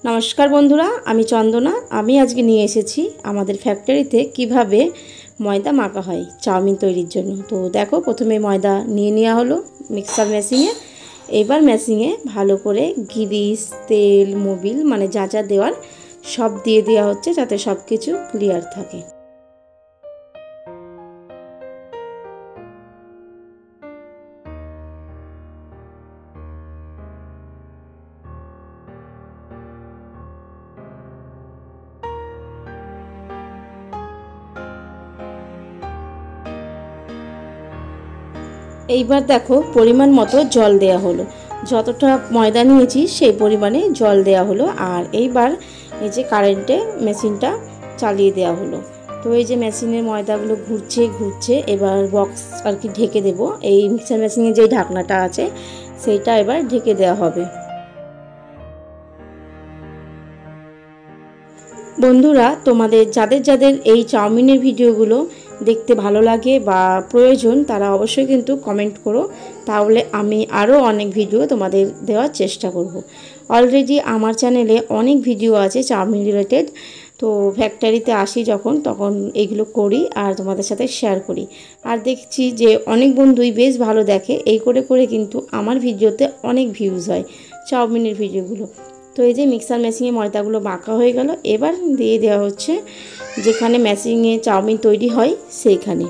नमस्कार बंधुरा आमी चंदना आमी आज के निये एसेछि आमादेर फैक्टरिते किभाबे मयदा माखा हय चाउमिन तैरिर जोन्नो। तो देखो प्रथमे मयदा निये नेওয়া हलो मिक्सार मेशिने। एबार मेशिने भालो करे ग्रीस तेल मोबिल माने जा जा देওয়ার सब दिए देওয়া হচ্ছে যাতে সবকিছু क्लियर থাকে। এইবার দেখো পরিমাণ মতো জল দেয়া হলো, যতটা ময়দা নিয়েছি সেই পরিমাণে জল দেয়া হলো। আর এইবার এই যে কারেন্টে মেশিনটা চালিয়ে দেওয়া হলো। তো এই যে মেশিনের ময়দাগুলো ঘুরছে ঘুরছে, এবার বক্স আর কি ঢেকে দেব। এই মিক্সার মেশিনে যে ঢাকনাটা আছে সেইটা এবার ঢেকে দেওয়া হবে। বন্ধুরা তোমাদের যাদের যাদের এই চাউমিনের ভিডিওগুলো দেখতে ভালো লাগে বা প্রয়োজন তারা অবশ্যই কিন্তু কমেন্ট করো, তাহলে আমি আরও অনেক ভিডিও তোমাদের দেওয়ার চেষ্টা করব। অলরেডি আমার চ্যানেলে অনেক ভিডিও আছে চাউমিন রিলেটেড। তো ফ্যাক্টরিতে আসি যখন তখন এগুলো করি আর তোমাদের সাথে শেয়ার করি। আর দেখছি যে অনেক বন্ধুই বেশ ভালো দেখে, এই করে করে কিন্তু আমার ভিডিওতে অনেক ভিউজ হয় চাউমিনের ভিডিওগুলো। তো এই যে মিক্সার মেশিনে ময়দাগুলো মাখা হয়ে গেল, এবার দিয়ে দেওয়া হচ্ছে যেখানে মেশিনে চাউমিন তৈরি হয় সেইখানে।